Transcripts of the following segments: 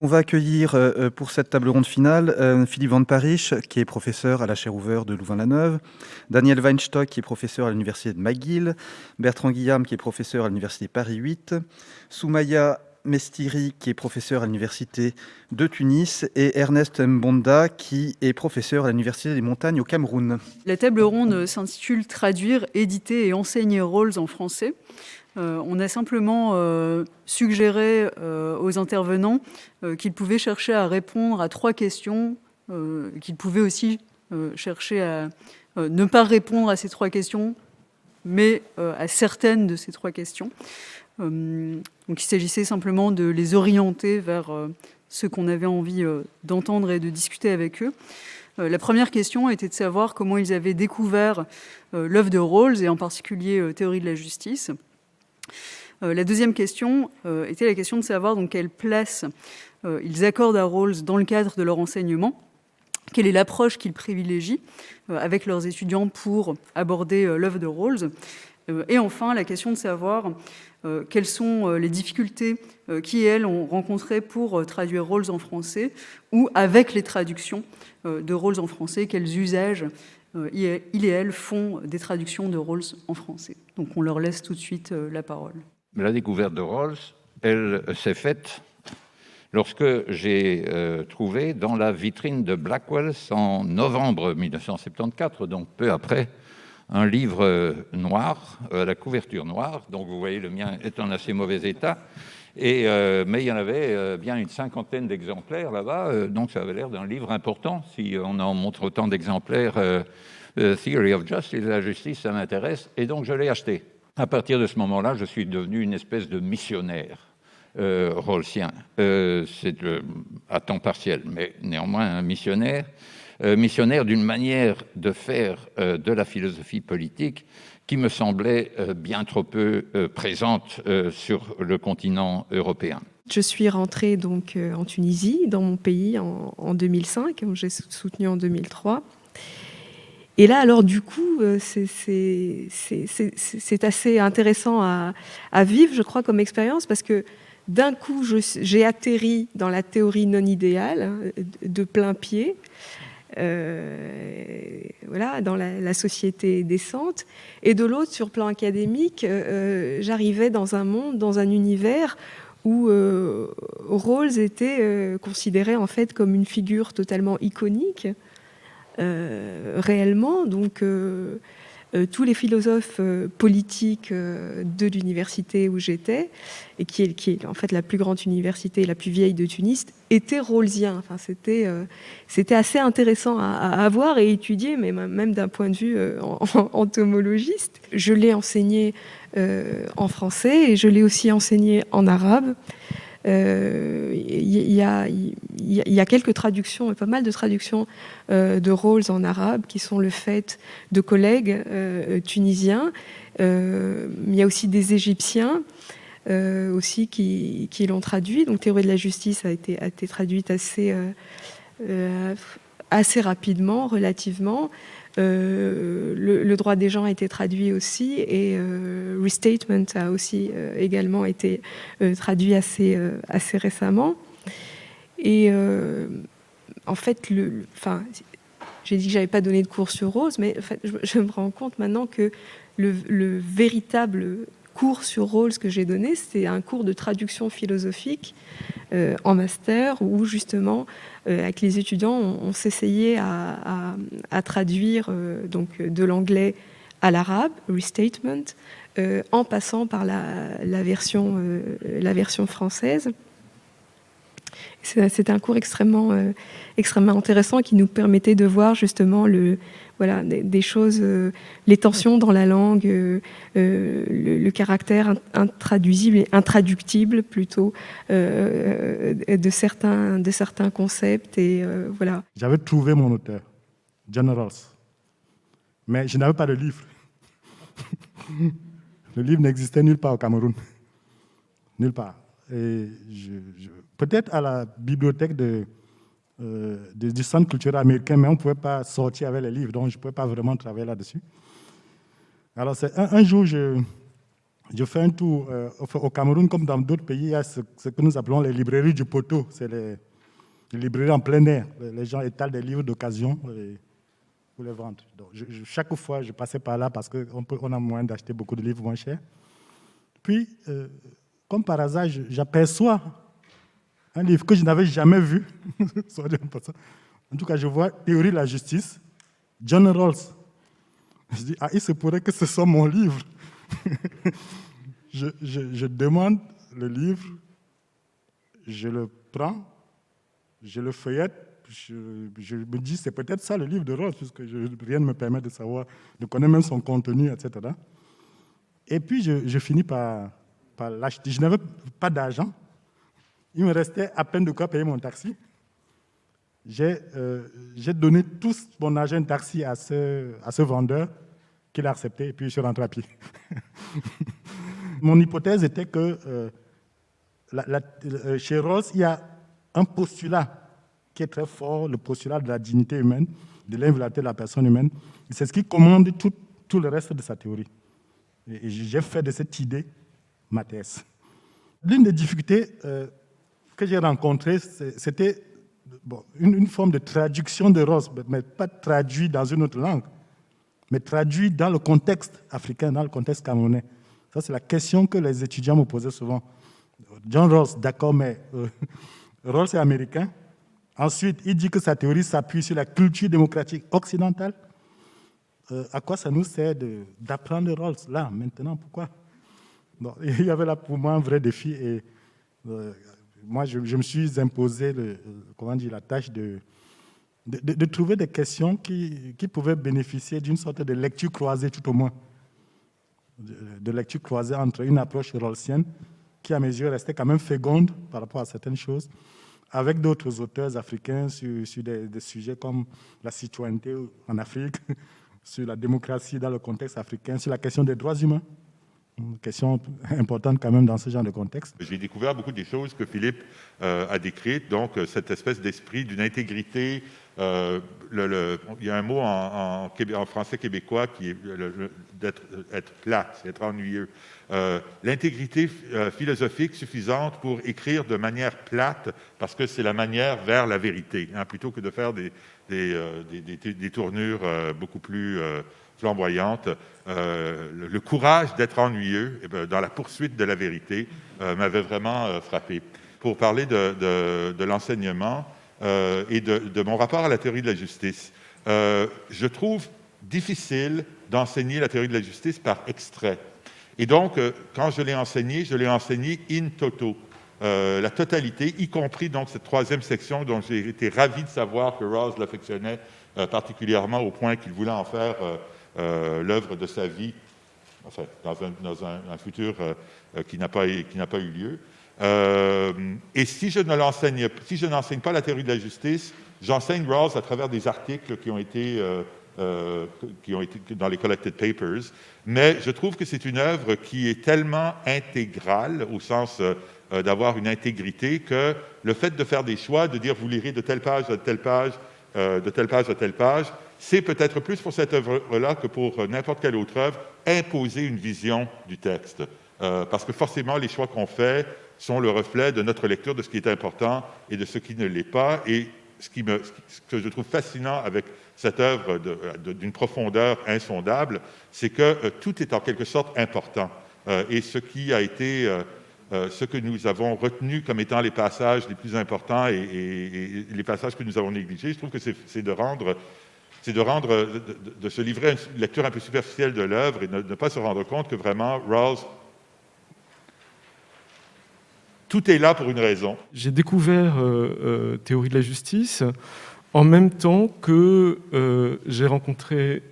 On va accueillir pour cette table ronde finale Philippe Van Parijs, qui est professeur à la chaire ouverte de Louvain-la-Neuve, Daniel Weinstock, qui est professeur à l'université de McGill, Bertrand Guillaume, qui est professeur à l'université Paris 8, Soumaya Mestiri, qui est professeur à l'université de Tunis, et Ernest Mbonda, qui est professeur à l'université des montagnes au Cameroun. La table ronde s'intitule « Traduire, éditer et enseigner Rawls en français ». On a simplement suggéré aux intervenants qu'ils pouvaient chercher à répondre à 3 questions, qu'ils pouvaient aussi chercher à ne pas répondre à ces 3 questions, mais à certaines de ces 3 questions. Donc il s'agissait simplement de les orienter vers ce qu'on avait envie d'entendre et de discuter avec eux. La première question était de savoir comment ils avaient découvert l'œuvre de Rawls, et en particulier Théorie de la justice. La deuxième question était la question de savoir donc quelle place ils accordent à Rawls dans le cadre de leur enseignement, quelle est l'approche qu'ils privilégient avec leurs étudiants pour aborder l'œuvre de Rawls, et enfin la question de savoir quelles sont les difficultés qui, elles, ont rencontrées pour traduire Rawls en français, ou avec les traductions de Rawls en français, quels usages il et elle font des traductions de Rawls en français. Donc on leur laisse tout de suite la parole. La découverte de Rawls, elle s'est faite lorsque j'ai trouvé dans la vitrine de Blackwell's en novembre 1974, donc peu après, un livre noir, la couverture noire, donc vous voyez le mien est en assez mauvais état, mais il y en avait bien une 50aine d'exemplaires là-bas, donc ça avait l'air d'un livre important. Si on en montre autant d'exemplaires, Theory of Justice, la justice, ça m'intéresse, et donc je l'ai acheté. À partir de ce moment-là, je suis devenu une espèce de missionnaire rawlsien. C'est à temps partiel, mais néanmoins un missionnaire. Missionnaire d'une manière de faire de la philosophie politique qui me semblait bien trop peu présente sur le continent européen. Je suis rentrée donc en Tunisie, dans mon pays, en 2005. J'ai soutenu en 2003. Et là, alors du coup, c'est assez intéressant à vivre, je crois, comme expérience, parce que d'un coup, j'ai atterri dans la théorie non idéale, de plein pied, voilà, dans la société décente, et de l'autre, sur le plan académique, j'arrivais dans un monde, dans un univers où Rawls était considéré en fait comme une figure totalement iconique, réellement. Donc tous les philosophes politiques de l'université où j'étais, et qui est en fait la plus grande université, la plus vieille de Tunis, étaient rawlsiens. Enfin, c'était assez intéressant à voir et étudier, mais même d'un point de vue entomologiste. Je l'ai enseigné en français et je l'ai aussi enseigné en arabe. Il y a quelques traductions, pas mal de traductions de Rawls en arabe qui sont le fait de collègues tunisiens. Il y a aussi des Égyptiens aussi qui l'ont traduit. Donc Théorie de la justice a été traduite assez rapidement, relativement. Le droit des gens a été traduit aussi, et Restatement a aussi également été traduit assez récemment. Et en fait, j'ai dit que j'avais pas donné de cours sur Rawls, mais en fait, je me rends compte maintenant que le véritable cours sur Rawls que j'ai donné, c'était un cours de traduction philosophique en master, où justement avec les étudiants on s'essayait à traduire donc de l'anglais à l'arabe, Restatement, en passant par la version française. C'était un cours extrêmement intéressant qui nous permettait de voir justement des choses, les tensions dans la langue, le caractère intraduisible et intraductible plutôt de certains concepts. Et voilà. J'avais trouvé mon auteur, John Rawls, mais je n'avais pas de livre. Le livre n'existait nulle part au Cameroun, nulle part. Et peut-être à la bibliothèque du Centre culturel américain, mais on ne pouvait pas sortir avec les livres, donc je ne pouvais pas vraiment travailler là-dessus. Alors un jour, Je fais un tour au Cameroun, comme dans d'autres pays, il y a ce que nous appelons les librairies du poteau. C'est les librairies en plein air. Les gens étalent des livres d'occasion pour les vendre. Donc, chaque fois, je passais par là parce qu'on a moyen d'acheter beaucoup de livres moins chers. Puis, comme par hasard, j'aperçois un livre que je n'avais jamais vu. En tout cas, je vois Théorie de la justice, John Rawls. Je dis, il se pourrait que ce soit mon livre. je demande le livre, je le prends, je le feuillette, je me dis, c'est peut-être ça le livre de Rawls, puisque rien ne me permet de savoir, de connaître même son contenu, etc. Et puis, je finis par l'acheter. Je n'avais pas d'argent. Il me restait à peine de quoi payer mon taxi. J'ai donné tout mon argent de taxi à ce vendeur qu'il a accepté, et puis je suis rentré à pied. Mon hypothèse était que chez Rawls, il y a un postulat qui est très fort, le postulat de la dignité humaine, de l'inviolabilité de la personne humaine. C'est ce qui commande tout le reste de sa théorie. Et j'ai fait de cette idée ma thèse. L'une des difficultés que j'ai rencontrées, c'était une forme de traduction de Rawls, mais pas traduit dans une autre langue, mais traduit dans le contexte africain, dans le contexte camerounais. Ça, c'est la question que les étudiants me posaient souvent. John Rawls, d'accord, mais Rawls est américain. Ensuite, il dit que sa théorie s'appuie sur la culture démocratique occidentale. À quoi ça nous sert d'apprendre Rawls là, maintenant? Pourquoi? Bon, il y avait là pour moi un vrai défi. Et moi, je me suis imposé la tâche de trouver des questions qui pouvaient bénéficier d'une sorte de lecture croisée, tout au moins. De lecture croisée entre une approche rawlsienne, qui à mes yeux restait quand même féconde par rapport à certaines choses, avec d'autres auteurs africains sur des sujets comme la citoyenneté en Afrique, sur la démocratie dans le contexte africain, sur la question des droits humains. Une question importante quand même dans ce genre de contexte. J'ai découvert beaucoup des choses que Philippe a décrites, donc cette espèce d'esprit d'une intégrité. Il y a un mot en français québécois qui est être plat, c'est être ennuyeux. L'intégrité philosophique suffisante pour écrire de manière plate, parce que c'est la manière vers la vérité, plutôt que de faire des tournures beaucoup plus flamboyante. Le courage d'être ennuyeux dans la poursuite de la vérité m'avait vraiment frappé. Pour parler de l'enseignement et de mon rapport à la théorie de la justice, je trouve difficile d'enseigner la théorie de la justice par extrait. Et donc, quand je l'ai enseigné in toto. La totalité, y compris donc cette troisième section dont j'ai été ravi de savoir que Rawls l'affectionnait particulièrement au point qu'il voulait en faire l'œuvre de sa vie, enfin, dans un futur qui n'a pas eu lieu. Et si je n'enseigne pas la théorie de la justice, j'enseigne Rawls à travers des articles qui ont été dans les collected papers, mais je trouve que c'est une œuvre qui est tellement intégrale, au sens d'avoir une intégrité, que le fait de faire des choix, de dire vous lirez de telle page à telle page, de telle page à telle page, c'est peut-être plus pour cette œuvre-là que pour n'importe quelle autre œuvre, imposer une vision du texte. Parce que forcément, les choix qu'on fait sont le reflet de notre lecture de ce qui est important et de ce qui ne l'est pas. Et ce que je trouve fascinant avec cette œuvre d'une profondeur insondable, c'est que tout est en quelque sorte important. Et ce qui a été... ce que nous avons retenu comme étant les passages les plus importants et les passages que nous avons négligés, je trouve que c'est de se livrer à une lecture un peu superficielle de l'œuvre et de ne pas se rendre compte que vraiment, Rawls, tout est là pour une raison. J'ai découvert Théorie de la justice en même temps que j'ai rencontré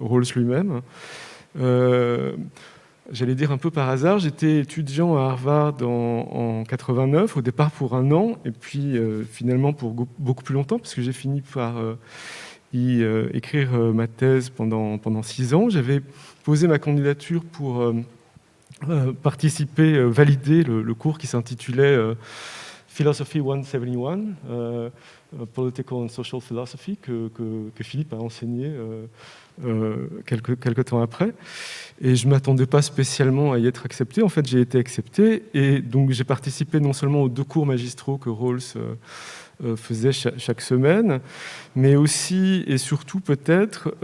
Rawls lui-même. J'allais dire un peu par hasard, j'étais étudiant à Harvard en 89, au départ pour 1 an, et puis finalement pour beaucoup plus longtemps, parce que j'ai fini par y écrire ma thèse pendant 6 ans. J'avais posé ma candidature pour valider le cours qui s'intitulait Philosophy 171, Political and Social Philosophy, que Philippe a enseigné quelques temps après. Et je ne m'attendais pas spécialement à y être accepté. En fait, j'ai été accepté. Et donc, j'ai participé non seulement aux 2 cours magistraux que Rawls faisait chaque semaine, mais aussi et surtout peut-être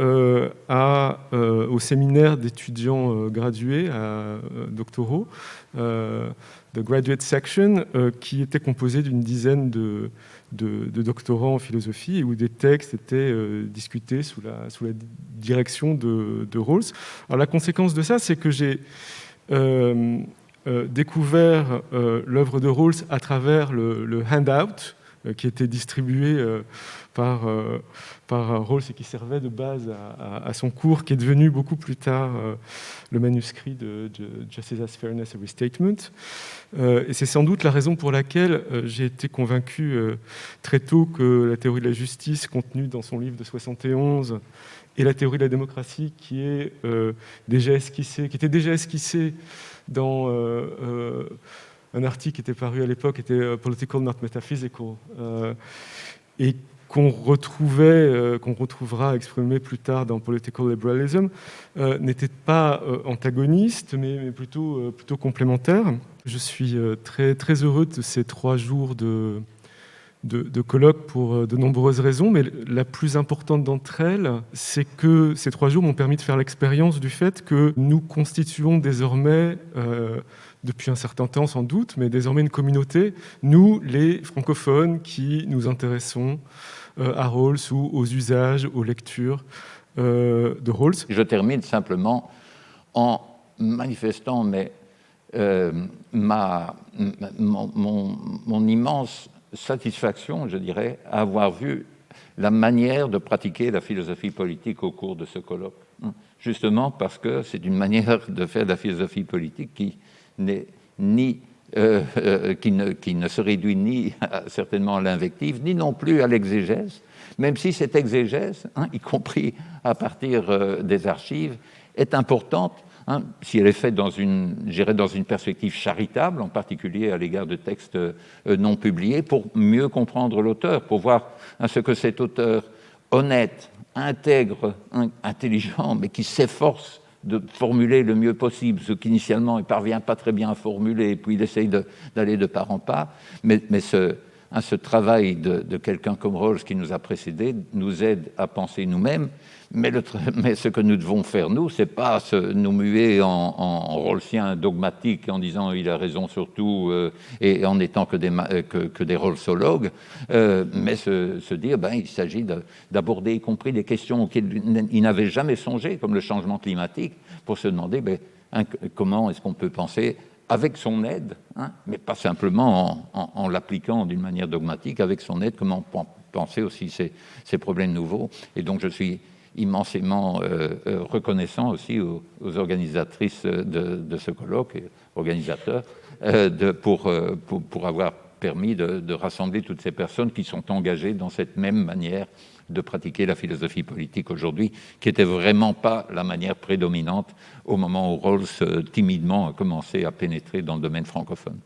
au séminaire d'étudiants gradués, doctoraux, The Graduate Section, qui était composé d'une dizaine de doctorants en philosophie et où des textes étaient discutés sous la direction de Rawls. Alors la conséquence de ça, c'est que j'ai découvert l'œuvre de Rawls à travers le handout qui était distribué par Rawls et qui servait de base à son cours, qui est devenu beaucoup plus tard le manuscrit de Justice, Fairness and Restatement. Et c'est sans doute la raison pour laquelle j'ai été convaincu très tôt que la théorie de la justice contenue dans son livre de 71 et la théorie de la démocratie qui était déjà esquissée dans un article qui était paru à l'époque, était Political Not Metaphysical, et qu'on retrouvera exprimé plus tard dans Political Liberalism, n'était pas antagoniste, mais plutôt complémentaire. Je suis très, très heureux de ces 3 jours de colloques pour de nombreuses raisons, mais la plus importante d'entre elles, c'est que ces 3 jours m'ont permis de faire l'expérience du fait que nous constituons désormais, depuis un certain temps sans doute, mais désormais une communauté, nous les francophones qui nous intéressons à Rawls ou aux usages, aux lectures de Rawls. Je termine simplement en manifestant mon immense satisfaction, je dirais, à avoir vu la manière de pratiquer la philosophie politique au cours de ce colloque. Justement parce que c'est une manière de faire de la philosophie politique qui ne se réduit ni certainement à l'invective, ni non plus à l'exégèse, même si cette exégèse, y compris à partir des archives, est importante, si elle est faite dans une perspective charitable, en particulier à l'égard de textes non publiés, pour mieux comprendre l'auteur, pour voir ce que cet auteur honnête, intègre, intelligent, mais qui s'efforce de formuler le mieux possible, ce qu'initialement il ne parvient pas très bien à formuler, et puis il essaye d'aller de part en part, mais ce travail de quelqu'un comme Rawls qui nous a précédés nous aide à penser nous-mêmes, mais ce que nous devons faire, nous, c'est pas nous muer en Rawlsien dogmatique en disant il a raison sur tout et en n'étant que des Rawlsologues, mais se dire il s'agit d'aborder y compris des questions auxquelles il n'avait jamais songé, comme le changement climatique, pour se demander comment est-ce qu'on peut penser avec son aide, mais pas simplement en l'appliquant d'une manière dogmatique, avec son aide, comment penser aussi ces problèmes nouveaux. Et donc je suis immensément reconnaissant aussi aux organisatrices de ce colloque, et organisateurs, pour avoir permis de rassembler toutes ces personnes qui sont engagées dans cette même manière de pratiquer la philosophie politique aujourd'hui, qui n'était vraiment pas la manière prédominante au moment où Rawls timidement a commencé à pénétrer dans le domaine francophone.